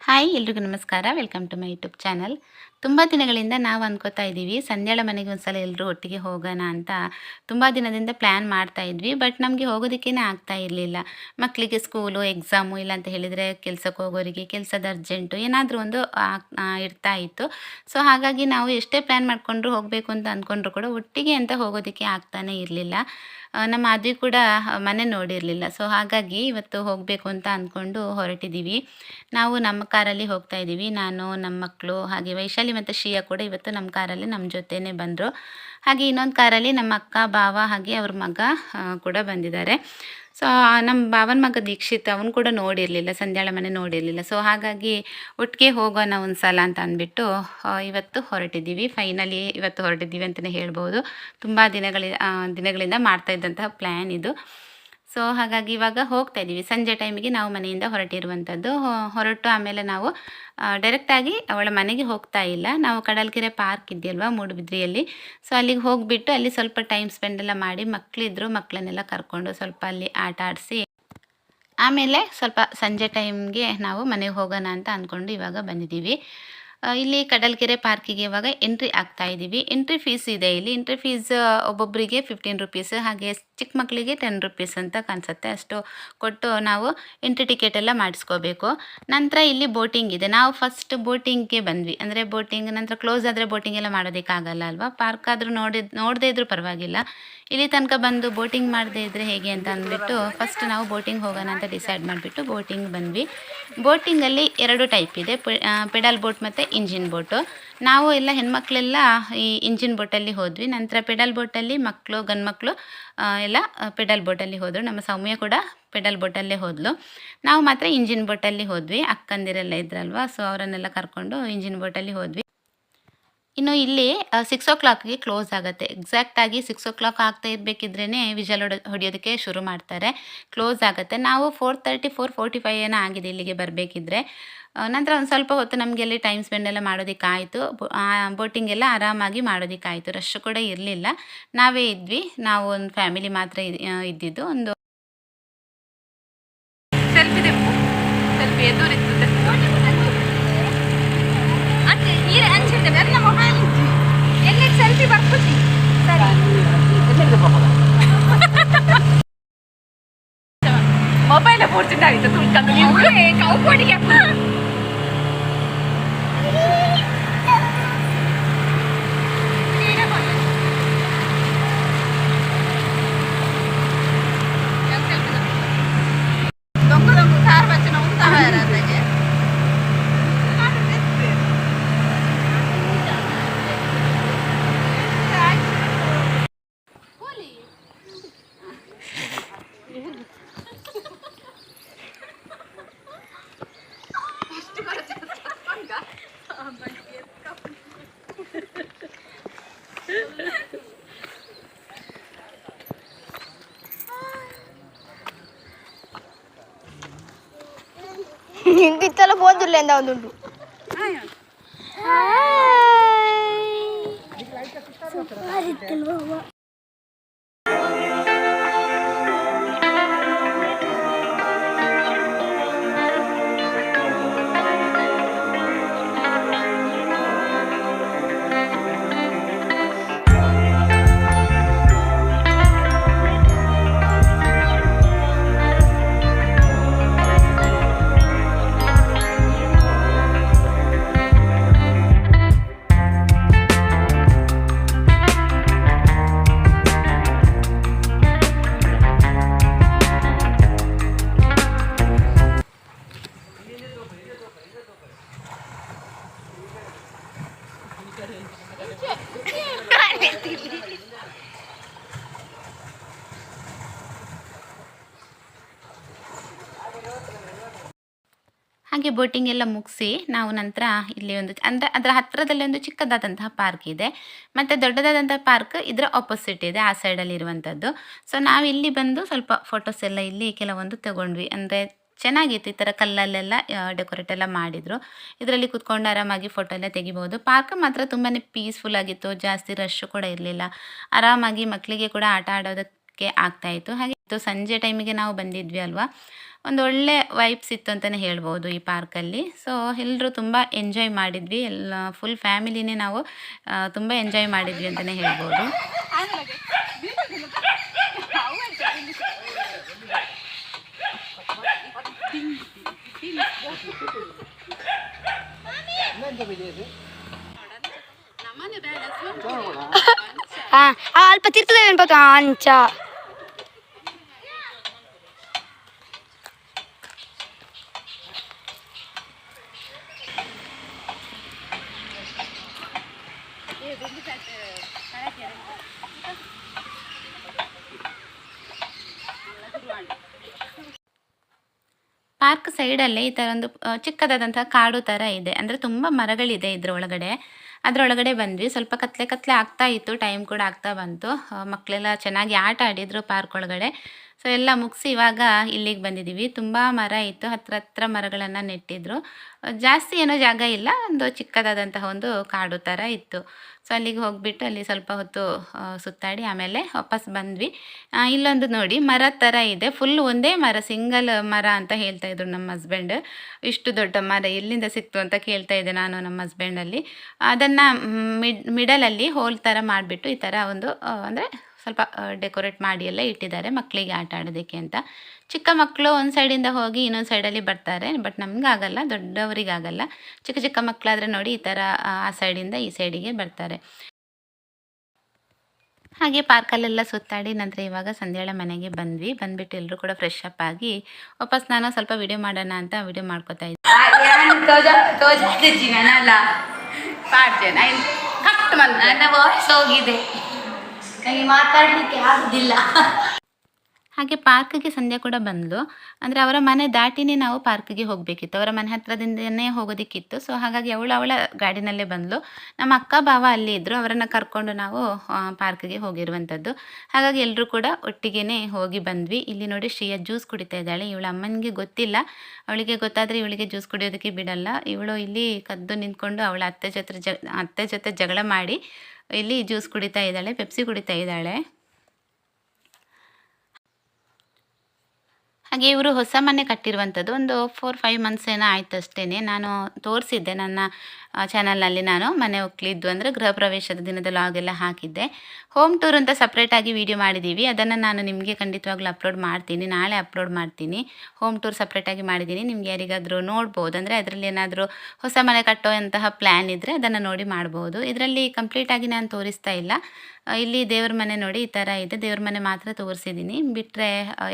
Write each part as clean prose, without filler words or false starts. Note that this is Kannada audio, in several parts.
ಹಾಯ್ ಎಲ್ರಿಗೂ ನಮಸ್ಕಾರ. Welcome to my YouTube channel. ತುಂಬ ದಿನಗಳಿಂದ ನಾವು ಅಂದ್ಕೋತಾ ಇದ್ದೀವಿ ಸಂಧ್ಯಾಳ ಮನೆಗೆ ಒಂದ್ಸಲ ಎಲ್ಲರೂ ಒಟ್ಟಿಗೆ ಹೋಗೋಣ ಅಂತ ತುಂಬ ದಿನದಿಂದ ಪ್ಲ್ಯಾನ್ ಮಾಡ್ತಾ ಇದ್ವಿ. ಬಟ್ ನಮಗೆ ಹೋಗೋದಕ್ಕೇ ಆಗ್ತಾ ಇರಲಿಲ್ಲ. ಮಕ್ಕಳಿಗೆ ಸ್ಕೂಲು, ಎಕ್ಸಾಮು ಇಲ್ಲ ಅಂತ ಹೇಳಿದರೆ ಕೆಲ್ಸಕ್ಕೆ ಹೋಗೋರಿಗೆ ಕೆಲಸದ ಅರ್ಜೆಂಟು ಏನಾದರೂ ಒಂದು ಇರ್ತಾ ಇತ್ತು. ಸೊ ಹಾಗಾಗಿ ನಾವು ಎಷ್ಟೇ ಪ್ಲ್ಯಾನ್ ಮಾಡಿಕೊಂಡ್ರು ಹೋಗಬೇಕು ಅಂತ ಅಂದ್ಕೊಂಡ್ರು ಕೂಡ ಒಟ್ಟಿಗೆ ಅಂತ ಹೋಗೋದಕ್ಕೆ ಆಗ್ತಾನೇ ಇರಲಿಲ್ಲ. ನಮ್ಮ ಮಾಧವಿ ಕೂಡ ಮನೆ ನೋಡಿರಲಿಲ್ಲ. ಸೊ ಹಾಗಾಗಿ ಇವತ್ತು ಹೋಗಬೇಕು ಅಂತ ಅಂದ್ಕೊಂಡು ಹೊರಟಿದ್ದೀವಿ. ನಾವು ನಮ್ಮ ಕಾರಲ್ಲಿ ಹೋಗ್ತಾ ಇದ್ದೀವಿ. ನಾನು, ನಮ್ಮ ಮಕ್ಕಳು, ಹಾಗೆ ವೈಶಾಲಿ ಮತ್ತು ಶ್ರೀಯಾ ಕೂಡ ಇವತ್ತು ನಮ್ಮ ಕಾರಲ್ಲಿ ನಮ್ಮ ಜೊತೆನೇ ಬಂದರು. ಹಾಗೆ ಇನ್ನೊಂದು ಕಾರಲ್ಲಿ ನಮ್ಮ ಅಕ್ಕ, ಭಾವ ಹಾಗೆ ಅವ್ರ ಮಗ ಕೂಡ ಬಂದಿದ್ದಾರೆ. ಸೊ ನಮ್ಮ ಭಾವನ ಮಗ ದೀಕ್ಷಿತ್ ಅವನು ಕೂಡ ನೋಡಿರಲಿಲ್ಲ, ಸಂಧ್ಯಾಳ ಮನೆ ನೋಡಿರಲಿಲ್ಲ. ಸೊ ಹಾಗಾಗಿ ಒಟ್ಟಿಗೆ ಹೋಗೋಣ ಒಂದು ಸಲ ಅಂತ ಅಂದ್ಬಿಟ್ಟು ಇವತ್ತು ಹೊರಟಿದ್ದೀವಿ. ಫೈನಲಿ ಇವತ್ತು ಹೊರಟಿದ್ದೀವಿ ಅಂತಲೇ ಹೇಳ್ಬೋದು. ತುಂಬ ದಿನಗಳಿಂದ ಮಾಡ್ತಾ ಇದ್ದಂತಹ ಪ್ಲ್ಯಾನ್ ಇದು. ಸೊ ಹಾಗಾಗಿ ಇವಾಗ ಹೋಗ್ತಾ ಇದ್ದೀವಿ. ಸಂಜೆ ಟೈಮಿಗೆ ನಾವು ಮನೆಯಿಂದ ಹೊರಟಿರುವಂಥದ್ದು. ಹೊರಟು ಆಮೇಲೆ ನಾವು ಡೈರೆಕ್ಟಾಗಿ ಅವಳ ಮನೆಗೆ ಹೋಗ್ತಾ ಇಲ್ಲ. ನಾವು ಕಡಲ್ಕೆರೆ ಪಾರ್ಕ್ ಇದೆಯಲ್ವ ಮೂಡುಬಿದ್ರಿಯಲ್ಲಿ, ಸೊ ಅಲ್ಲಿಗೆ ಹೋಗಿಬಿಟ್ಟು ಅಲ್ಲಿ ಸ್ವಲ್ಪ ಟೈಮ್ ಸ್ಪೆಂಡ್ ಎಲ್ಲ ಮಾಡಿ, ಮಕ್ಕಳಿದ್ರು ಮಕ್ಕಳನ್ನೆಲ್ಲ ಕರ್ಕೊಂಡು ಸ್ವಲ್ಪ ಅಲ್ಲಿ ಆಟ ಆಡಿಸಿ ಆಮೇಲೆ ಸ್ವಲ್ಪ ಸಂಜೆ ಟೈಮ್ಗೆ ನಾವು ಮನೆಗೆ ಹೋಗೋಣ ಅಂತ ಅಂದ್ಕೊಂಡು ಇವಾಗ ಬಂದಿದ್ದೀವಿ. ಇಲ್ಲಿ ಕಡಲ್ಕೆರೆ ಪಾರ್ಕಿಗೆ ಇವಾಗ ಎಂಟ್ರಿ ಆಗ್ತಾ ಇದ್ದೀವಿ. ಎಂಟ್ರಿ ಫೀಸ್ ಇದೆ ಇಲ್ಲಿ. ಎಂಟ್ರಿ ಫೀಸ್ ಒಬ್ಬೊಬ್ಬರಿಗೆ 15 ರುಪೀಸ್, ಹಾಗೆ ಚಿಕ್ಕ ಮಕ್ಕಳಿಗೆ 10 ರುಪೀಸ್ ಅಂತ ಕಾಣಿಸುತ್ತೆ. ಅಷ್ಟು ಕೊಟ್ಟು ನಾವು ಎಂಟ್ರಿ ಟಿಕೆಟ್ ಎಲ್ಲ ಮಾಡಿಸ್ಕೋಬೇಕು. ನಂತರ ಇಲ್ಲಿ ಬೋಟಿಂಗ್ ಇದೆ. ನಾವು ಫಸ್ಟ್ ಬೋಟಿಂಗ್ಗೆ ಬಂದ್ವಿ. ಅಂದರೆ ಬೋಟಿಂಗ್ ನಂತರ ಕ್ಲೋಸ್ ಆದರೆ ಬೋಟಿಂಗ್ ಎಲ್ಲ ಮಾಡೋದಕ್ಕಾಗಲ್ಲ ಅಲ್ವಾ. ಪಾರ್ಕ್ ಆದರೂ ನೋಡದೇ ಇದ್ರೂ ಪರವಾಗಿಲ್ಲ. ಇಲ್ಲಿ ತನಕ ಬಂದು ಬೋಟಿಂಗ್ ಮಾಡದೇ ಇದ್ದರೆ ಹೇಗೆ ಅಂತ ಅಂದ್ಬಿಟ್ಟು ಫಸ್ಟ್ ನಾವು ಬೋಟಿಂಗ್ ಹೋಗೋಣ ಅಂತ ಡಿಸೈಡ್ ಮಾಡಿಬಿಟ್ಟು ಬೋಟಿಂಗ್ ಬಂದ್ವಿ. ಬೋಟಿಂಗಲ್ಲಿ 2 ಟೈಪ್ ಇದೆ, ಪೆಡಲ್ ಬೋಟ್ ಮತ್ತು ಇಂಜಿನ್ ಬೋಟು. ನಾವು ಎಲ್ಲ ಹೆಣ್ಮಕ್ಳೆಲ್ಲ ಈ ಇಂಜಿನ್ ಬೋಟಲ್ಲಿ ಹೋದ್ವಿ. ನಂತರ ಪೆಡಲ್ ಬೋಟಲ್ಲಿ ಗಂಡು ಮಕ್ಕಳು ಎಲ್ಲ ಪೆಡಲ್ ಬೋಟಲ್ಲಿ ಹೋದರು. ನಮ್ಮ ಸೌಮ್ಯ ಕೂಡ ಪೆಡಲ್ ಬೋಟಲ್ಲೇ ಹೋದಳು. ನಾವು ಮಾತ್ರ ಇಂಜಿನ್ ಬೋಟಲ್ಲಿ ಹೋದ್ವಿ. ಅಕ್ಕಂದಿರೆಲ್ಲ ಇದ್ರಲ್ವ, ಸೊ ಅವರನ್ನೆಲ್ಲ ಕರ್ಕೊಂಡು ಇಂಜಿನ್ ಬೋಟಲ್ಲಿ ಹೋದ್ವಿ. ಇನ್ನು ಇಲ್ಲಿ 6 ಓ ಕ್ಲಾಕ್ಗೆ ಕ್ಲೋಸ್ ಆಗುತ್ತೆ. ಎಕ್ಸಾಕ್ಟಾಗಿ 6 ಓ ಕ್ಲಾಕ್ ಆಗ್ತಾ ಇರಬೇಕಿದ್ರೇ ವಿಷಲ್ ಹೊಡೆಯೋದಕ್ಕೆ ಶುರು ಮಾಡ್ತಾರೆ. ಕ್ಲೋಸ್ ಆಗುತ್ತೆ. ನಾವು 4:30, 4:45 ಏನೋ ಆಗಿದೆ ಇಲ್ಲಿಗೆ ಬರಬೇಕಿದ್ರೆ. ನಂತರ ಒಂದು ಸ್ವಲ್ಪ ಹೊತ್ತು ನಮಗೆ ಅಲ್ಲಿ ಟೈಮ್ ಸ್ಪೆಂಡ್ ಎಲ್ಲ ಮಾಡೋದಕ್ಕಾಯಿತು. ಬೋಟಿಂಗ್ ಎಲ್ಲ ಆರಾಮಾಗಿ ಮಾಡೋದಕ್ಕಾಯಿತು. ರಶ್ ಕೂಡ ಇರಲಿಲ್ಲ. ನಾವೇ ಇದ್ವಿ. ನಾವು ಒಂದು ಫ್ಯಾಮಿಲಿ ಮಾತ್ರ ಇದ್ದಿದ್ದು. ಒಂದು ಸೆಲ್ಫಿ ಎದುರಿತ್ತು ಸೆಲ್ಫಿ ಬರ್ಕೊತಿ ಮೊಬೈಲ್ ಪೂರ್ತಿದ್ದಾಗಿತ್ತು ತುಳ್ಕೊಂಡು ಕೌಕೋಡಿಗೆ ఇంకింతలో ఫోన్ చూడలేదు ఉండు ಹಾಗೆ ಬೋಟಿಂಗ್ ಎಲ್ಲ ಮುಗಿಸಿ ನಾವು ನಂತರ ಇಲ್ಲಿ ಅಂದರೆ ಅದರ ಹತ್ತಿರದಲ್ಲಿ ಒಂದು ಚಿಕ್ಕದಾದಂತಹ ಪಾರ್ಕ್ ಇದೆ, ಮತ್ತು ದೊಡ್ಡದಾದಂತಹ ಪಾರ್ಕ್ ಇದರ ಆಪೋಸಿಟ್ ಇದೆ, ಆ ಸೈಡಲ್ಲಿ ಇರುವಂಥದ್ದು. ಸೊ ನಾವು ಇಲ್ಲಿ ಬಂದು ಸ್ವಲ್ಪ ಫೋಟೋಸ್ ಎಲ್ಲ ಇಲ್ಲಿ ಕೆಲವೊಂದು ತಗೊಂಡ್ವಿ. ಅಂದರೆ ಚೆನ್ನಾಗಿತ್ತು. ಈ ಥರ ಕಲ್ಲಲ್ಲೆಲ್ಲ ಡೆಕೋರೇಟ್ ಎಲ್ಲ ಮಾಡಿದರು. ಇದರಲ್ಲಿ ಕೂತ್ಕೊಂಡು ಆರಾಮಾಗಿ ಫೋಟೋ ಎಲ್ಲ ತೆಗಿಬೋದು. ಪಾರ್ಕ್ ಮಾತ್ರ ತುಂಬಾ ಪೀಸ್ಫುಲ್ ಆಗಿತ್ತು. ಜಾಸ್ತಿ ರಶ್ ಕೂಡ ಇರಲಿಲ್ಲ. ಆರಾಮಾಗಿ ಮಕ್ಕಳಿಗೆ ಕೂಡ ಆಟ ಆಡೋದಕ್ಕೆ ಹೋಗೋದಕ್ಕೆ ಆಗ್ತಾಯಿತ್ತು. ಹಾಗೆ ಸಂಜೆ ಟೈಮಿಗೆ ನಾವು ಬಂದಿದ್ವಿ ಅಲ್ವಾ, ಒಂದು ಒಳ್ಳೆ ವೈಬ್ಸ್ ಇತ್ತು ಅಂತಲೇ ಹೇಳ್ಬೋದು ಈ ಪಾರ್ಕಲ್ಲಿ. ಸೊ ಎಲ್ಲರೂ ತುಂಬ ಎಂಜಾಯ್ ಮಾಡಿದ್ವಿ, ಎಲ್ಲ ಫುಲ್ ಫ್ಯಾಮಿಲಿನೇ ನಾವು ತುಂಬ ಎಂಜಾಯ್ ಮಾಡಿದ್ವಿ ಅಂತಲೇ ಹೇಳ್ಬೋದು. ಅಲ್ಪ ತಿರ್ತದೆ ಅನ್ಬೇಕು ಅಂಚ. ಪಾರ್ಕ್ ಸೈಡಲ್ಲೇ ಈ ಥರ ಒಂದು ಚಿಕ್ಕದಾದಂತಹ ಕಾಡು ಥರ ಇದೆ. ಅಂದರೆ ತುಂಬ ಮರಗಳಿದೆ ಅದರೊಳಗಡೆ ಬಂದ್ವಿ. ಸ್ವಲ್ಪ ಕತ್ಲೆ ಆಗ್ತಾ ಇತ್ತು, ಟೈಮ್ ಕೂಡ ಆಗ್ತಾ ಬಂತು. ಮಕ್ಕಳೆಲ್ಲ ಚೆನ್ನಾಗಿ ಆಟ ಆಡಿದರು ಪಾರ್ಕ್ ಒಳಗಡೆ. ಸೊ ಎಲ್ಲ ಮುಗಿಸಿ ಇವಾಗ ಇಲ್ಲಿಗೆ ಬಂದಿದ್ದೀವಿ. ತುಂಬ ಮರ ಇತ್ತು, ಹತ್ರ ಮರಗಳನ್ನು ನೆಟ್ಟಿದ್ರು. ಜಾಸ್ತಿ ಏನೋ ಜಾಗ ಇಲ್ಲ, ಒಂದು ಚಿಕ್ಕದಾದಂತಹ ಒಂದು ಕಾಡು ಥರ ಇತ್ತು. ಸೊ ಅಲ್ಲಿಗೆ ಹೋಗಿಬಿಟ್ಟು ಅಲ್ಲಿ ಸ್ವಲ್ಪ ಹೊತ್ತು ಸುತ್ತಾಡಿ ಆಮೇಲೆ ವಾಪಸ್ ಬಂದ್ವಿ. ಇಲ್ಲೊಂದು ನೋಡಿ ಮರ ಥರ ಇದೆ, ಫುಲ್ ಒಂದೇ ಮರ, ಸಿಂಗಲ್ ಮರ ಅಂತ ಹೇಳ್ತಾಯಿದ್ರು ನಮ್ಮ ಹಸ್ಬೆಂಡ್. ಇಷ್ಟು ದೊಡ್ಡ ಮರ ಎಲ್ಲಿಂದ ಸಿಕ್ತು ಅಂತ ಕೇಳ್ತಾ ಇದ್ದೆ ನಾನು ನಮ್ಮ ಹಸ್ಬೆಂಡಲ್ಲಿ. ಅದನ್ನು ಮಿಡಲಲ್ಲಿ ಹೋಲ್ ಥರ ಮಾಡಿಬಿಟ್ಟು ಈ ಥರ ಒಂದು ಅಂದರೆ ಸ್ವಲ್ಪ ಡೆಕೋರೇಟ್ ಮಾಡಿ ಎಲ್ಲ ಇಟ್ಟಿದ್ದಾರೆ ಮಕ್ಕಳಿಗೆ ಆಟ ಆಡೋದಕ್ಕೆ ಅಂತ. ಚಿಕ್ಕ ಮಕ್ಕಳು ಒಂದು ಸೈಡಿಂದ ಹೋಗಿ ಇನ್ನೊಂದು ಸೈಡಲ್ಲಿ ಬರ್ತಾರೆ, ಬಟ್ ನಮಗಾಗಲ್ಲ, ದೊಡ್ಡವರಿಗಾಗಲ್ಲ. ಚಿಕ್ಕ ಮಕ್ಕಳಾದರೆ ನೋಡಿ ಈ ಥರ ಆ ಸೈಡಿಂದ ಈ ಸೈಡಿಗೆ ಬರ್ತಾರೆ. ಹಾಗೆ ಪಾರ್ಕಲ್ಲೆಲ್ಲ ಸುತ್ತಾಡಿ ನಂತರ ಇವಾಗ ಸಂಧ್ಯಾಳ ಮನೆಗೆ ಬಂದ್ಬಿಟ್ಟು ಎಲ್ಲರೂ ಕೂಡ ಫ್ರೆಶ್ ಅಪ್ ಆಗಿ ವಾಪಸ್ ನಾನು ಸ್ವಲ್ಪ ವಿಡಿಯೋ ಮಾಡೋಣ ಅಂತ ವಿಡಿಯೋ ಮಾಡ್ಕೋತಾ ಇದ್ದೆ. ಹೋಗಿದೆ, ಮಾತಾಡ್ಲಿಕ್ಕೆ ಆಗುದಿಲ್ಲ. ಹಾಗೆ ಪಾರ್ಕಿಗೆ ಸಂಧ್ಯಾ ಕೂಡ ಬಂದಳು. ಅಂದರೆ ಅವರ ಮನೆ ದಾಟಿನೇ ನಾವು ಪಾರ್ಕಿಗೆ ಹೋಗಬೇಕಿತ್ತು, ಅವರ ಮನೆ ಹತ್ರದಿಂದನೇ ಹೋಗೋದಕ್ಕಿತ್ತು. ಸೊ ಹಾಗಾಗಿ ಅವಳ ಗಾಡಿನಲ್ಲೇ ಬಂದಳು. ನಮ್ಮ ಅಕ್ಕ ಭಾವ ಅಲ್ಲಿ ಇದ್ದರು, ಅವರನ್ನು ಕರ್ಕೊಂಡು ನಾವು ಪಾರ್ಕಿಗೆ ಹೋಗಿರುವಂಥದ್ದು. ಹಾಗಾಗಿ ಎಲ್ಲರೂ ಕೂಡ ಒಟ್ಟಿಗೆ ಹೋಗಿ ಬಂದ್ವಿ. ಇಲ್ಲಿ ನೋಡಿ ಶ್ರೀಯಾ ಜ್ಯೂಸ್ ಕುಡಿತಾ ಇದ್ದಾಳೆ. ಇವಳ ಅಮ್ಮನಿಗೆ ಗೊತ್ತಿಲ್ಲ, ಅವಳಿಗೆ ಗೊತ್ತಾದರೆ ಇವಳಿಗೆ ಜ್ಯೂಸ್ ಕುಡಿಯೋದಕ್ಕೆ ಬಿಡಲ್ಲ. ಇವಳು ಇಲ್ಲಿ ಕದ್ದು ನಿಂತ್ಕೊಂಡು ಅವಳ ಅತ್ತೆ ಜೊತೆ ಜಗಳ ಮಾಡಿ ಇಲ್ಲಿ ಜ್ಯೂಸ್ ಕುಡಿತಾ ಇದ್ದಾಳೆ, ಪೆಪ್ಸಿ ಕುಡಿತಾ ಇದ್ದಾಳೆ. ಹಾಗೆ ಇವರು ಹೊಸ ಮನೆ ಕಟ್ಟಿರುವಂಥದ್ದು ಒಂದು 4-5 ಮಂತ್ಸ್ ಏನೋ ಆಯ್ತು ಅಷ್ಟೇ. ನಾನು ತೋರಿಸಿದ್ದೆ ನನ್ನ ಚಾನಲ್ನಲ್ಲಿ, ನಾನು ಮನೆ ಒಕ್ಕಲಿದ್ದು ಅಂದರೆ ಗೃಹ ಪ್ರವೇಶದ ದಿನದ ಲಾಗೆಲ್ಲ ಹಾಕಿದ್ದೆ. ಹೋಮ್ ಟೂರ್ ಅಂತ ಸಪ್ರೇಟಾಗಿ ವಿಡಿಯೋ ಮಾಡಿದ್ದೀವಿ, ಅದನ್ನು ನಾನು ನಿಮಗೆ ಖಂಡಿತವಾಗ್ಲೂ ಅಪ್ಲೋಡ್ ಮಾಡ್ತೀನಿ, ನಾಳೆ ಅಪ್ಲೋಡ್ ಮಾಡ್ತೀನಿ. ಹೋಮ್ ಟೂರ್ ಸಪ್ರೇಟಾಗಿ ಮಾಡಿದ್ದೀನಿ, ನಿಮ್ಗೆ ಯಾರಿಗಾದರೂ ನೋಡ್ಬೋದು, ಅಂದರೆ ಅದರಲ್ಲಿ ಏನಾದರೂ ಹೊಸ ಮನೆ ಕಟ್ಟುವಂತಹ ಪ್ಲ್ಯಾನ್ ಇದ್ದರೆ ಅದನ್ನು ನೋಡಿ ಮಾಡ್ಬೋದು. ಇದರಲ್ಲಿ ಕಂಪ್ಲೀಟಾಗಿ ನಾನು ತೋರಿಸ್ತಾ ಇಲ್ಲ. ಇಲ್ಲಿ ದೇವ್ರ ಮನೆ ನೋಡಿ ಈ ಥರ ಇದೆ, ದೇವ್ರ ಮನೆ ಮಾತ್ರ ತೋರಿಸಿದ್ದೀನಿ, ಬಿಟ್ಟರೆ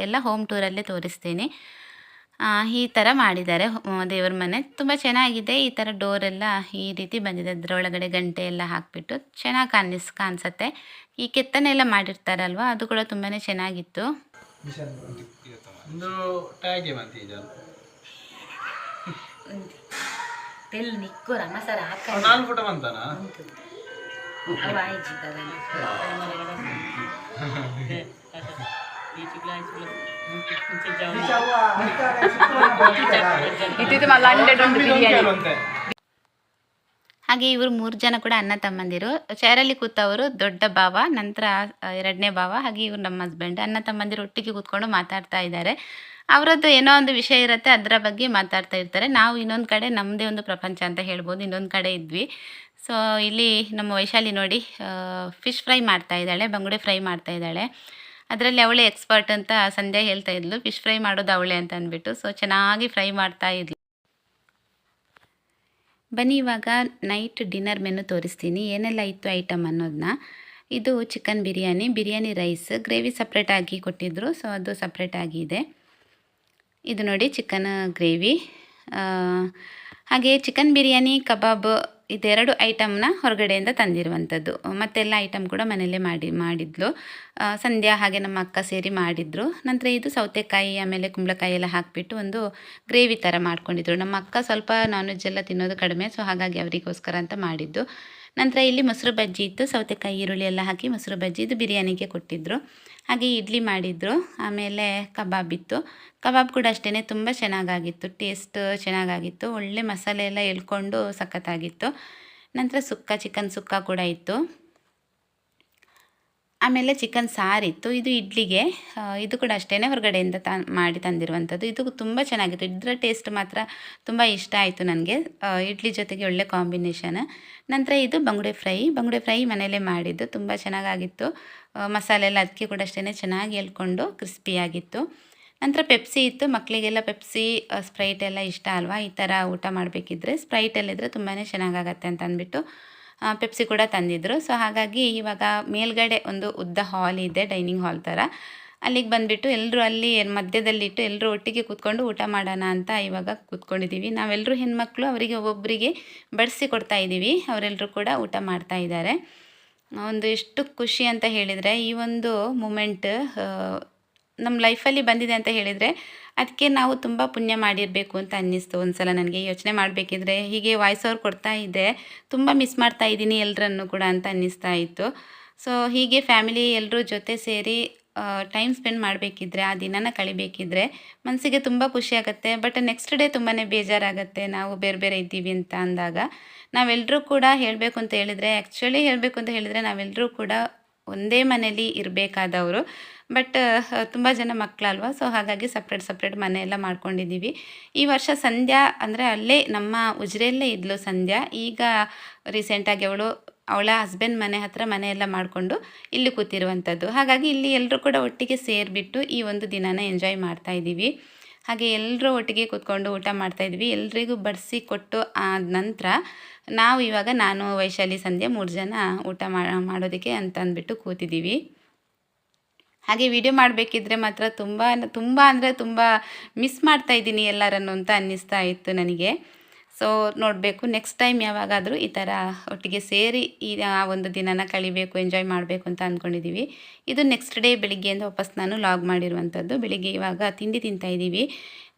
ಎಲ್ಲ ಹೋಮ್ ಟೂರಲ್ಲೇ ತೋರಿಸ್ತೀನಿ. ಈ ಥರ ಮಾಡಿದ್ದಾರೆ ದೇವ್ರ ಮನೆ, ತುಂಬ ಚೆನ್ನಾಗಿದೆ. ಈ ಥರ ಡೋರೆಲ್ಲ ಈ ರೀತಿ ಬಂದಿದೆ, ಅದರೊಳಗಡೆ ಗಂಟೆ ಎಲ್ಲ ಹಾಕಿಬಿಟ್ಟು ಚೆನ್ನಾಗಿ ಕಾಣಿಸುತ್ತೆ. ಈ ಕೆತ್ತನೆಲ್ಲ ಮಾಡಿರ್ತಾರಲ್ವ, ಅದು ಕೂಡ ತುಂಬಾ ಚೆನ್ನಾಗಿತ್ತು. ಹಾಗೆ ಇವರು 3 ಜನ ಕೂಡ ಅಣ್ಣ ತಮ್ಮಂದಿರು. ಚೇರಲ್ಲಿ ಕೂತವರು ದೊಡ್ಡ ಭಾವ, ನಂತರ ಎರಡನೇ ಭಾವ, ಹಾಗೆ ಇವರು ನಮ್ಮ ಹಸ್ಬೆಂಡ್. ಅಣ್ಣ ತಮ್ಮಂದಿರು ಒಟ್ಟಿಗೆ ಕೂತ್ಕೊಂಡು ಮಾತಾಡ್ತಾ ಇದ್ದಾರೆ. ಅವರದ್ದು ಏನೋ ಒಂದು ವಿಷಯ ಇರುತ್ತೆ, ಅದರ ಬಗ್ಗೆ ಮಾತಾಡ್ತಾ ಇರ್ತಾರೆ. ನಾವು ಇನ್ನೊಂದು ಕಡೆ ನಮ್ಮದೇ ಒಂದು ಪ್ರಪಂಚ ಅಂತ ಹೇಳ್ಬೋದು, ಇನ್ನೊಂದು ಕಡೆ ಇದ್ವಿ. ಸೊ ಇಲ್ಲಿ ನಮ್ಮ ವೈಶಾಲಿ ನೋಡಿ ಫಿಶ್ ಫ್ರೈ ಮಾಡ್ತಾ ಇದ್ದಾಳೆ, ಬಂಗುಡೆ ಫ್ರೈ ಮಾಡ್ತಾ ಇದ್ದಾಳೆ. ಅದರಲ್ಲಿ ಅವಳೇ ಎಕ್ಸ್ಪರ್ಟ್ ಅಂತ ಸಂಧ್ಯಾ ಹೇಳ್ತಾ ಇದ್ಲು, ಫಿಶ್ ಫ್ರೈ ಮಾಡೋದು ಅವಳೇ ಅಂತ ಅಂದ್ಬಿಟ್ಟು. ಸೊ ಚೆನ್ನಾಗಿ ಫ್ರೈ ಮಾಡ್ತಾ ಇದ್ಲು. ಬನ್ನಿ ಇವಾಗ ನೈಟ್ ಡಿನ್ನರ್ ಮೆನು ತೋರಿಸ್ತೀನಿ, ಏನೆಲ್ಲ ಇತ್ತು ಐಟಮ್ ಅನ್ನೋದನ್ನ. ಇದು ಚಿಕನ್ ಬಿರಿಯಾನಿ ರೈಸ್, ಗ್ರೇವಿ ಸಪ್ರೇಟಾಗಿ ಕೊಟ್ಟಿದ್ದರು, ಸೊ ಅದು ಸಪ್ರೇಟಾಗಿ ಇದೆ. ಇದು ನೋಡಿ ಚಿಕನ್ ಗ್ರೇವಿ, ಹಾಗೆ ಚಿಕನ್ ಬಿರಿಯಾನಿ, ಕಬಾಬ್, ಇದೆರಡು ಐಟಮ್ನ ಹೊರಗಡೆಯಿಂದ ತಂದಿರುವಂಥದ್ದು. ಮತ್ತೆಲ್ಲ ಐಟಮ್ ಕೂಡ ಮನೆಯಲ್ಲೇ ಮಾಡಿದ್ಲು ಸಂಧ್ಯಾ, ಹಾಗೆ ನಮ್ಮ ಅಕ್ಕ ಸೇರಿ ಮಾಡಿದ್ರು. ನಂತರ ಇದು ಸೌತೆಕಾಯಿ ಆಮೇಲೆ ಕುಂಬಳಕಾಯಿ ಎಲ್ಲ ಹಾಕಿಬಿಟ್ಟು ಒಂದು ಗ್ರೇವಿ ಥರ ಮಾಡ್ಕೊಂಡಿದ್ರು. ನಮ್ಮ ಅಕ್ಕ ಸ್ವಲ್ಪ ನಾನ್ ವೆಜ್ ಎಲ್ಲ ತಿನ್ನೋದು ಕಡಿಮೆ, ಸೊ ಹಾಗಾಗಿ ಅವರಿಗೋಸ್ಕರ ಅಂತ ಮಾಡಿದ್ದು. ನಂತರ ಇಲ್ಲಿ ಮೊಸರು ಬಜ್ಜಿ ಇತ್ತು, ಸೌತೆಕಾಯಿ ಈರುಳ್ಳಿ ಎಲ್ಲ ಹಾಕಿ ಮೊಸರು ಬಜ್ಜಿ, ಇದು ಬಿರಿಯಾನಿಗೆ ಕೊಟ್ಟಿದ್ದರು. ಹಾಗೆ ಇಡ್ಲಿ ಮಾಡಿದರು, ಆಮೇಲೆ ಕಬಾಬ್ ಇತ್ತು. ಕಬಾಬ್ ಕೂಡ ಅಷ್ಟೇ ತುಂಬ ಚೆನ್ನಾಗಾಗಿತ್ತು, ಟೇಸ್ಟ್ ಚೆನ್ನಾಗಾಗಿತ್ತು, ಒಳ್ಳೆ ಮಸಾಲೆ ಎಲ್ಲ ಎಳ್ಕೊಂಡು ಸಖತ್ತಾಗಿತ್ತು. ನಂತರ ಚಿಕನ್ ಸುಕ್ಕ ಕೂಡ ಇತ್ತು. ಆಮೇಲೆ ಚಿಕನ್ ಸಾರಿತ್ತು. ಇದು ಇಡ್ಲಿಗೆ, ಇದು ಕೂಡ ಅಷ್ಟೇ ಹೊರಗಡೆಯಿಂದ ಮಾಡಿ ತಂದಿರುವಂಥದ್ದು. ಇದು ತುಂಬ ಚೆನ್ನಾಗಿತ್ತು. ಇದರ ಟೇಸ್ಟ್ ಮಾತ್ರ ತುಂಬ ಇಷ್ಟ ಆಯಿತು ನನಗೆ. ಇಡ್ಲಿ ಜೊತೆಗೆ ಒಳ್ಳೆ ಕಾಂಬಿನೇಷನ್. ನಂತರ ಇದು ಬಂಗುಡೆ ಫ್ರೈ ಮನೆಯಲ್ಲೇ ಮಾಡಿದ್ದು, ತುಂಬ ಚೆನ್ನಾಗಾಗಿತ್ತು. ಮಸಾಲೆ ಎಲ್ಲ ಅದಕ್ಕೆ ಕೂಡ ಅಷ್ಟೇ ಚೆನ್ನಾಗಿ ಎಳ್ಕೊಂಡು ಕ್ರಿಸ್ಪಿಯಾಗಿತ್ತು. ನಂತರ ಪೆಪ್ಸಿ ಇತ್ತು. ಮಕ್ಕಳಿಗೆಲ್ಲ ಪೆಪ್ಸಿ, ಸ್ಪ್ರೈಟ್ ಎಲ್ಲ ಇಷ್ಟ ಅಲ್ವಾ. ಈ ಥರ ಊಟ ಮಾಡಬೇಕಿದ್ರೆ ಸ್ಪ್ರೈಟಲ್ಲಿದ್ದರೆ ತುಂಬಾ ಚೆನ್ನಾಗಾಗತ್ತೆ ಅಂತ ಅಂದ್ಬಿಟ್ಟು ಪೆಪ್ಸಿ ಕೂಡ ತಂದಿದ್ದರು. ಸೊ ಹಾಗಾಗಿ ಇವಾಗ ಮೇಲ್ಗಡೆ ಒಂದು ಉದ್ದ ಹಾಲ್ ಇದೆ, ಡೈನಿಂಗ್ ಹಾಲ್ ಥರ. ಅಲ್ಲಿಗೆ ಬಂದುಬಿಟ್ಟು ಎಲ್ಲರೂ ಅಲ್ಲಿ ಮಧ್ಯದಲ್ಲಿಟ್ಟು ಎಲ್ಲರೂ ಒಟ್ಟಿಗೆ ಕೂತ್ಕೊಂಡು ಊಟ ಮಾಡೋಣ ಅಂತ ಇವಾಗ ಕೂತ್ಕೊಂಡಿದ್ದೀವಿ. ನಾವೆಲ್ಲರೂ ಹೆಣ್ಮಕ್ಳು ಅವರಿಗೆ ಒಬ್ಬೊಬ್ಬರಿಗೆ ಬಡಿಸಿ ಕೊಡ್ತಾ ಇದ್ದೀವಿ. ಅವರೆಲ್ಲರೂ ಕೂಡ ಊಟ ಮಾಡ್ತಾ ಇದ್ದಾರೆ. ಒಂದು ಎಷ್ಟು ಖುಷಿ ಅಂತ ಹೇಳಿದರೆ, ಈ ಒಂದು ಮೂಮೆಂಟ್ ನಮ್ಮ ಲೈಫಲ್ಲಿ ಬಂದಿದೆ ಅಂತ ಹೇಳಿದರೆ ಅದಕ್ಕೆ ನಾವು ತುಂಬ ಪುಣ್ಯ ಮಾಡಿರಬೇಕು ಅಂತ ಅನ್ನಿಸ್ತು. ಒಂದು ಸಲ ನನಗೆ ಯೋಚನೆ ಮಾಡಬೇಕಿದ್ರೆ ಹೀಗೆ ವಾಯ್ಸ್ ಓವರ್ ಕೊಡ್ತಾ ಇದ್ದೆ, ತುಂಬ ಮಿಸ್ ಮಾಡ್ತಾ ಇದ್ದೀನಿ ಎಲ್ಲರನ್ನು ಕೂಡ ಅಂತ ಅನ್ನಿಸ್ತಾ ಇತ್ತು. ಸೊ ಹೀಗೆ ಫ್ಯಾಮಿಲಿ ಎಲ್ಲರೂ ಜೊತೆ ಸೇರಿ ಟೈಮ್ ಸ್ಪೆಂಡ್ ಮಾಡಬೇಕಿದ್ರೆ, ಆ ದಿನನ ಕಳಿಬೇಕಿದ್ರೆ ಮನಸ್ಸಿಗೆ ತುಂಬ ಖುಷಿಯಾಗುತ್ತೆ. ಬಟ್ ನೆಕ್ಸ್ಟ್ ಡೇ ತುಂಬಾ ಬೇಜಾರಾಗುತ್ತೆ ನಾವು ಬೇರೆ ಬೇರೆ ಇದ್ದೀವಿ ಅಂತ ಅಂದಾಗ. ನಾವೆಲ್ಲರೂ ಕೂಡ ಹೇಳಬೇಕು ಅಂತ ಹೇಳಿದರೆ ನಾವೆಲ್ಲರೂ ಕೂಡ ಒಂದೇ ಮನೇಲಿ ಇರಬೇಕಾದವರು. ಬಟ್ ತುಂಬ ಜನ ಮಕ್ಕಳಲ್ವ, ಸೊ ಹಾಗಾಗಿ ಸಪ್ರೇಟ್ ಮನೆಯೆಲ್ಲ ಮಾಡ್ಕೊಂಡಿದ್ದೀವಿ. ಈ ವರ್ಷ ಸಂಧ್ಯಾ ಅಂದರೆ ಅಲ್ಲೇ ನಮ್ಮ ಉಜಿರೆಯಲ್ಲೇ ಇದ್ಲು ಸಂಧ್ಯಾ. ಈಗ ರೀಸೆಂಟಾಗಿ ಅವಳ ಹಸ್ಬೆಂಡ್ ಮನೆ ಹತ್ರ ಮನೆಯೆಲ್ಲ ಮಾಡಿಕೊಂಡು ಇಲ್ಲಿ ಕೂತಿರುವಂಥದ್ದು. ಹಾಗಾಗಿ ಇಲ್ಲಿ ಎಲ್ಲರೂ ಕೂಡ ಒಟ್ಟಿಗೆ ಸೇರಿಬಿಟ್ಟು ಈ ಒಂದು ದಿನನ ಎಂಜಾಯ್ ಮಾಡ್ತಾಯಿದ್ದೀವಿ. ಹಾಗೆ ಎಲ್ಲರೂ ಒಟ್ಟಿಗೆ ಕೂತ್ಕೊಂಡು ಊಟ ಮಾಡ್ತಾಯಿದ್ವಿ. ಎಲ್ರಿಗೂ ಬಡಿಸಿ ಕೊಟ್ಟು ಆದ ನಂತರ ನಾವು ಇವಾಗ ನಾನು, ವೈಶಾಲಿ, ಸಂಧ್ಯಾ 3 ಜನ ಊಟ ಮಾಡೋದಕ್ಕೆ ಅಂತ ಅಂದ್ಬಿಟ್ಟು ಕೂತಿದ್ದೀವಿ. ಹಾಗೆ ವಿಡಿಯೋ ಮಾಡಬೇಕಿದ್ರೆ ಮಾತ್ರ ತುಂಬ ಅಂದರೆ ತುಂಬ ಮಿಸ್ ಮಾಡ್ತಾಯಿದ್ದೀನಿ ಎಲ್ಲರನ್ನು ಅಂತ ಅನ್ನಿಸ್ತಾ ಇತ್ತು ನನಗೆ. ಸೊ ನೋಡಬೇಕು ನೆಕ್ಸ್ಟ್ ಟೈಮ್ ಯಾವಾಗಾದರೂ ಈ ಥರ ಒಟ್ಟಿಗೆ ಸೇರಿ ಆ ಒಂದು ದಿನನ ಕಳಿಬೇಕು, ಎಂಜಾಯ್ ಮಾಡಬೇಕು ಅಂತ ಅಂದ್ಕೊಂಡಿದ್ದೀವಿ. ಇದು ನೆಕ್ಸ್ಟ್ ಡೇ ಬೆಳಿಗ್ಗೆಯಿಂದ ವಾಪಸ್ ನಾನು ಲಾಗ್ ಮಾಡಿರುವಂಥದ್ದು. ಬೆಳಿಗ್ಗೆ ಇವಾಗ ತಿಂಡಿ ತಿಂತಾಯಿದ್ದೀವಿ.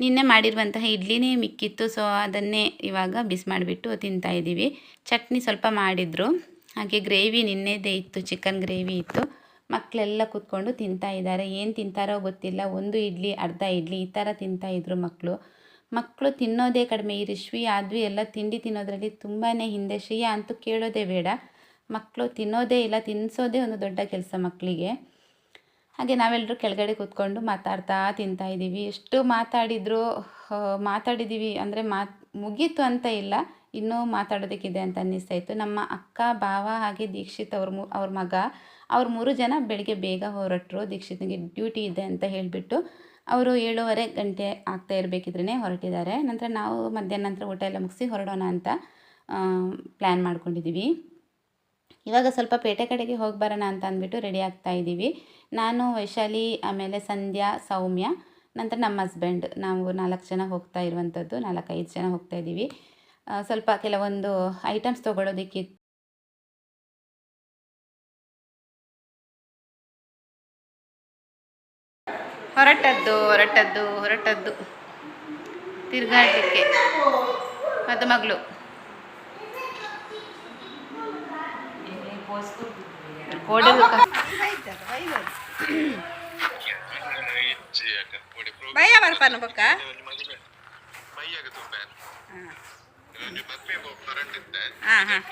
ನಿನ್ನೆ ಮಾಡಿರುವಂತಹ ಇಡ್ಲಿನೇ ಮಿಕ್ಕಿತ್ತು, ಸೊ ಅದನ್ನೇ ಇವಾಗ ಬಿಸಿ ಮಾಡಿಬಿಟ್ಟು ತಿಂತಾಯಿದ್ದೀವಿ. ಚಟ್ನಿ ಸ್ವಲ್ಪ ಮಾಡಿದರು. ಹಾಗೆ ಗ್ರೇವಿ ನಿನ್ನೆದೇ ಇತ್ತು, ಚಿಕನ್ ಗ್ರೇವಿ ಇತ್ತು. ಮಕ್ಕಳೆಲ್ಲ ಕೂತ್ಕೊಂಡು ತಿಂತಾ ಇದ್ದಾರೆ. ಏನು ತಿಂತಾರೋ ಗೊತ್ತಿಲ್ಲ, ಒಂದು ಇಡ್ಲಿ ಅರ್ಧ ಇಡ್ಲಿ ಈ ಥರ ತಿಂತಾಯಿದ್ರು ಮಕ್ಕಳು ತಿನ್ನೋದೇ ಕಡಿಮೆ. ಈ ರಿಶ್ವಿ ಆದ್ವಿ ಎಲ್ಲ ತಿಂಡಿ ತಿನ್ನೋದ್ರಲ್ಲಿ ತುಂಬಾ ಹಿಂದೆ. ಶ್ರೀಯಾ ಅಂತೂ ಕೇಳೋದೇ ಬೇಡ, ಮಕ್ಕಳು ತಿನ್ನೋದೇ ಇಲ್ಲ, ತಿನ್ನಿಸೋದೇ ಒಂದು ದೊಡ್ಡ ಕೆಲಸ ಮಕ್ಕಳಿಗೆ. ಹಾಗೆ ನಾವೆಲ್ಲರೂ ಕೆಳಗಡೆ ಕೂತ್ಕೊಂಡು ಮಾತಾಡ್ತಾ ತಿಂತಾಯಿದ್ದೀವಿ. ಎಷ್ಟು ಮಾತಾಡಿದ್ದೀವಿ ಅಂದರೆ ಮುಗೀತು ಅಂತ ಇಲ್ಲ, ಇನ್ನೂ ಮಾತಾಡೋದಕ್ಕಿದೆ ಅಂತ ಅನ್ನಿಸ್ತಾ ಇತ್ತು. ನಮ್ಮ ಅಕ್ಕ, ಭಾವ ಹಾಗೆ ದೀಕ್ಷಿತ್ ಅವ್ರ ಮಗ, ಅವ್ರು 3 ಜನ ಬೆಳಿಗ್ಗೆ ಬೇಗ ಹೊರಟರು. ದೀಕ್ಷಿತ್ನಿಗೆ ಡ್ಯೂಟಿ ಇದೆ ಅಂತ ಹೇಳಿಬಿಟ್ಟು ಅವರು 7:30 ಗಂಟೆ ಆಗ್ತಾ ಇರಬೇಕಿದ್ರೇ ಹೊರಟಿದ್ದಾರೆ. ನಂತರ ನಾವು ಮಧ್ಯಾಹ್ನ ನಂತರ ಊಟ ಎಲ್ಲ ಮುಗಿಸಿ ಹೊರಡೋಣ ಅಂತ ಪ್ಲ್ಯಾನ್ ಮಾಡ್ಕೊಂಡಿದ್ದೀವಿ. ಇವಾಗ ಸ್ವಲ್ಪ ಪೇಟೆ ಕಡೆಗೆ ಹೋಗಿ ಬರೋಣ ಅಂತ ಅಂದ್ಬಿಟ್ಟು ರೆಡಿ ಆಗ್ತಾ ಇದ್ದೀವಿ. ನಾನು, ವೈಶಾಲಿ, ಆಮೇಲೆ ಸಂಧ್ಯಾ, ಸೌಮ್ಯ, ನಂತರ ನಮ್ಮ ಹಸ್ಬೆಂಡ್, ನಾವು 4 ಜನ ಹೋಗ್ತಾ ಇರುವಂಥದ್ದು. 4-5 ಜನ ಹೋಗ್ತಾ ಇದ್ದೀವಿ. ಸ್ವಲ್ಪ ಕೆಲವೊಂದು ಐಟಮ್ಸ್ ತೊಗೊಳೋದಕ್ಕಿತ್ತು. ಹೊರಟದ್ದು ತಿರುಗಾಡಲಿಕ್ಕೆ ಮತ್ತು ಮಗಳು ಭಯ ಬರ್ಪಾನ ಬೊಕ್ಕ ಹಾಂ ಹಾಂ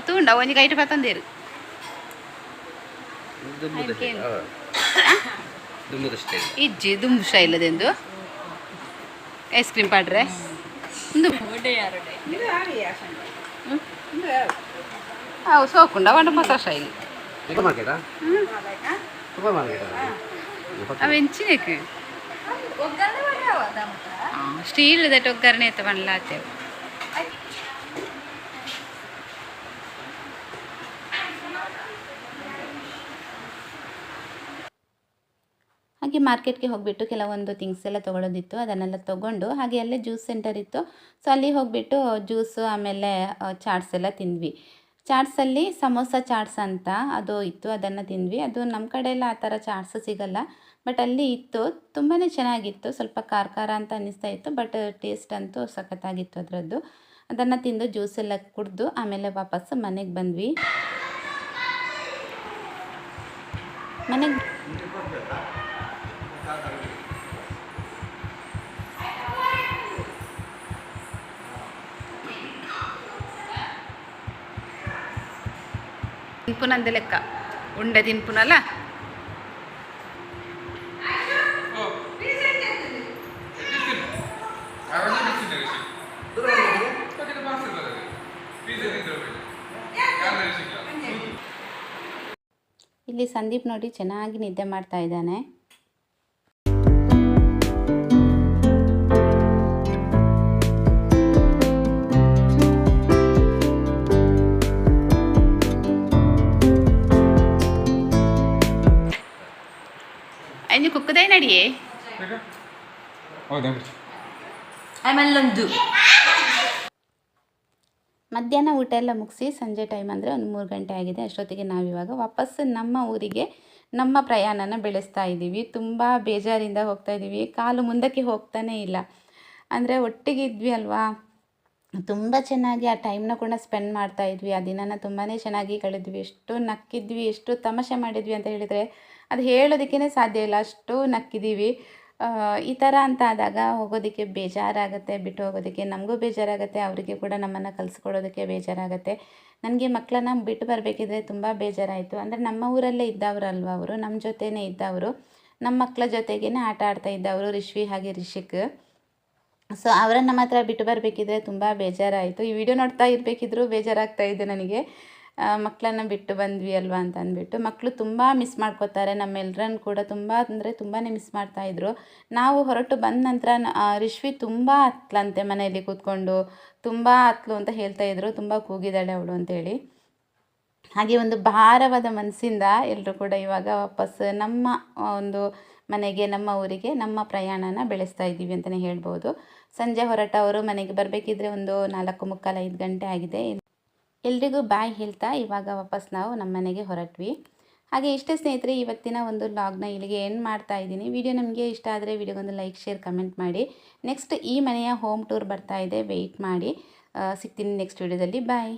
ತಗೊಂಡ ಒಂಜಿ ಕೈಟ್ ಪತ್ತಂದೇರು ಇಜ್ಜಿ ದುಂಬು ಸ್ಟೈಲದೆಂದು ಐಸ್ ಕ್ರೀಮ್ ಪಾಡ್ರೆ ಅವು ಸೋಕುಂಡ ಒಂದು ಹೊಸ ಶೈಲಿ ಸೂಪರ್ ಮಾರ್ಕೆಟಾ ಸೂಪರ್ ಮಾರ್ಕೆಟಾ ಅವು ಹೆಂಚಿನಕ್ಕೆ ಸ್ಟೀಲ್ ಒಗ್ಗರಣೆ ತಗೊಂಡ್ಲಾತೇವೆ. ಹಾಗೆ ಮಾರ್ಕೆಟ್ಗೆ ಹೋಗಿಬಿಟ್ಟು ಕೆಲವೊಂದು ಥಿಂಗ್ಸ್ ಎಲ್ಲ ತೊಗೊಳೋದಿತ್ತು, ಅದನ್ನೆಲ್ಲ ತೊಗೊಂಡು ಹಾಗೆ ಅಲ್ಲೇ ಜ್ಯೂಸ್ ಸೆಂಟರ್ ಇತ್ತು. ಸೊ ಅಲ್ಲಿ ಹೋಗಿಬಿಟ್ಟು ಜ್ಯೂಸು ಆಮೇಲೆ ಚಾಟ್ಸ್ ಎಲ್ಲ ತಿಂದ್ವಿ. ಚಾಟ್ಸಲ್ಲಿ ಸಮೋಸ ಚಾಟ್ಸ್ ಅಂತ ಅದು ಇತ್ತು, ಅದನ್ನು ತಿಂದ್ವಿ. ಅದು ನಮ್ಮ ಕಡೆ ಎಲ್ಲ ಆ ಥರ ಚಾಟ್ಸ್ ಸಿಗಲ್ಲ, ಬಟ್ ಅಲ್ಲಿ ಇತ್ತು. ತುಂಬಾ ಚೆನ್ನಾಗಿತ್ತು, ಸ್ವಲ್ಪ ಖಾರ ಖಾರ ಅಂತ ಅನ್ನಿಸ್ತಾ ಇತ್ತು, ಬಟ್ ಟೇಸ್ಟ್ ಅಂತೂ ಸಖತ್ತಾಗಿತ್ತು ಅದರದ್ದು. ಅದನ್ನು ತಿಂದು ಜ್ಯೂಸ್ ಎಲ್ಲ ಕುಡಿದು ಆಮೇಲೆ ವಾಪಸ್ಸು ಮನೆಗೆ ಬಂದ್ವಿ. ಮನೆಗೆ ತಿನ್ಪುನಂದೆ ಲೆಕ್ಕ ಉಂಡೆ ತಿನ್ಪುನಲ್ಲ. ಇಲ್ಲಿ ಸಂದೀಪ್ ನೋಡಿ ಚೆನ್ನಾಗಿ ನಿದ್ದೆ ಮಾಡ್ತಾ ಇದ್ದಾನೆ. ಅಯ್ಯ ಕುಕ್ಕದೇ ನಡಿಯೇ ಮಧ್ಯಾಹ್ನ ಊಟ ಎಲ್ಲ ಮುಗಿಸಿ ಸಂಜೆ ಟೈಮ್ ಅಂದರೆ ಒಂದು 3 ಗಂಟೆ ಆಗಿದೆ. ಅಷ್ಟೊತ್ತಿಗೆ ನಾವಿವಾಗ ವಾಪಸ್ಸು ನಮ್ಮ ಊರಿಗೆ ನಮ್ಮ ಪ್ರಯಾಣನ ಬೆಳೆಸ್ತಾ ಇದ್ದೀವಿ. ತುಂಬ ಬೇಜಾರಿಂದ ಹೋಗ್ತಾ ಇದ್ದೀವಿ, ಕಾಲು ಮುಂದಕ್ಕೆ ಹೋಗ್ತಾನೇ ಇಲ್ಲ. ಅಂದರೆ ಒಟ್ಟಿಗೆ ಇದ್ವಿ ಅಲ್ವಾ, ತುಂಬ ಚೆನ್ನಾಗಿ ಆ ಟೈಮ್ನ ಕೂಡ ಸ್ಪೆಂಡ್ ಮಾಡ್ತಾ ಇದ್ವಿ. ಆ ದಿನನ ತುಂಬಾ ಚೆನ್ನಾಗಿ ಕಳೆದ್ವಿ. ಎಷ್ಟು ನಕ್ಕಿದ್ವಿ, ಎಷ್ಟು ತಮಾಷೆ ಮಾಡಿದ್ವಿ ಅಂತ ಹೇಳಿದರೆ ಅದು ಹೇಳೋದಕ್ಕೇ ಸಾಧ್ಯ ಇಲ್ಲ, ಅಷ್ಟು ನಕ್ಕಿದ್ದೀವಿ. ಈ ಥರ ಅಂತ ಆದಾಗ ಹೋಗೋದಕ್ಕೆ ಬೇಜಾರಾಗುತ್ತೆ, ಬಿಟ್ಟು ಹೋಗೋದಕ್ಕೆ ನಮಗೂ ಬೇಜಾರಾಗುತ್ತೆ, ಅವರಿಗೆ ಕೂಡ ನಮ್ಮನ್ನು ಕಲಿಸ್ಕೊಡೋದಕ್ಕೆ ಬೇಜಾರಾಗುತ್ತೆ. ನನಗೆ ಮಕ್ಕಳನ್ನ ಬಿಟ್ಟು ಬರಬೇಕಿದ್ರೆ ತುಂಬ ಬೇಜಾರಾಯಿತು. ಅಂದರೆ ನಮ್ಮ ಊರಲ್ಲೇ ಇದ್ದವರಲ್ವ ಅವರು, ನಮ್ಮ ಜೊತೆನೇ ಇದ್ದವರು, ನಮ್ಮ ಮಕ್ಕಳ ಜೊತೆಗೇ ಆಟ ಆಡ್ತಾ ಇದ್ದವರು ರಿಶ್ವಿ ಹಾಗೆ ರಿಷಿಕ್. ಸೊ ಅವರನ್ನು ನಮ್ಮ ಹತ್ರ ಬಿಟ್ಟು ಬರಬೇಕಿದ್ರೆ ತುಂಬ ಬೇಜಾರಾಯಿತು. ಈ ವಿಡಿಯೋ ನೋಡ್ತಾ ಇರಬೇಕಿದ್ರೂ ಬೇಜಾರಾಗ್ತಾ ಇದೆ ನನಗೆ, ಮಕ್ಕಳನ್ನ ಬಿಟ್ಟು ಬಂದ್ವಿ ಅಲ್ವಾ ಅಂತ ಅಂದ್ಬಿಟ್ಟು. ಮಕ್ಕಳು ತುಂಬ ಮಿಸ್ ಮಾಡ್ಕೋತಾರೆ, ನಮ್ಮೆಲ್ಲರನ್ನು ಕೂಡ ತುಂಬ ಅಂದರೆ ತುಂಬಾ ಮಿಸ್ ಮಾಡ್ತಾಯಿದ್ರು. ನಾವು ಹೊರಟು ಬಂದ ನಂತರ ರಿಶ್ವಿ ತುಂಬ ಹತ್ಲಂತೆ ಮನೆಯಲ್ಲಿ ಕೂತ್ಕೊಂಡು, ತುಂಬ ಹತ್ಲು ಅಂತ ಹೇಳ್ತಾಯಿದ್ರು, ತುಂಬ ಕೂಗಿದ್ದಾಳೆ ಅವಳು ಅಂತೇಳಿ. ಹಾಗೆ ಒಂದು ಭಾರವಾದ ಮನಸ್ಸಿಂದ ಎಲ್ಲರೂ ಕೂಡ ಇವಾಗ ವಾಪಸ್ ನಮ್ಮ ಒಂದು ಮನೆಗೆ, ನಮ್ಮ ಊರಿಗೆ ನಮ್ಮ ಪ್ರಯಾಣನ ಬೆಳೆಸ್ತಾ ಇದ್ದೀವಿ ಅಂತಲೇ ಹೇಳ್ಬೋದು. ಸಂಜೆ ಹೊರಟವರು ಮನೆಗೆ ಬರಬೇಕಿದ್ರೆ ಒಂದು 4:45 5 ಗಂಟೆ ಆಗಿದೆ. ಎಲ್ರಿಗೂ ಬಾಯ್ ಹೇಳ್ತಾ ಇವಾಗ ವಾಪಸ್ ನಾವು ನಮ್ಮ ಮನೆಗೆ ಹೊರಟ್ವಿ. ಹಾಗೆ ಇಷ್ಟೇ ಸ್ನೇಹಿತರೆ, ಇವತ್ತಿನ ಒಂದು ಲಾಗ್ನ ಇಲ್ಲಿಗೆ ಎಂಡ್ ಮಾಡ್ತಾ ಇದ್ದೀನಿ. ವಿಡಿಯೋ ನಿಮಗೆ ಇಷ್ಟ ಆದರೆ ವಿಡಿಯೋಗೊಂದು ಲೈಕ್, ಶೇರ್, ಕಮೆಂಟ್ ಮಾಡಿ. ನೆಕ್ಸ್ಟ್ ಈ ಮನೆಯ ಹೋಮ್ ಟೂರ್ ಬರ್ತಾ ಇದೆ, ವೆಯ್ಟ್ ಮಾಡಿ. ಸಿಗ್ತೀನಿ ನೆಕ್ಸ್ಟ್ ವಿಡಿಯೋದಲ್ಲಿ. ಬಾಯ್.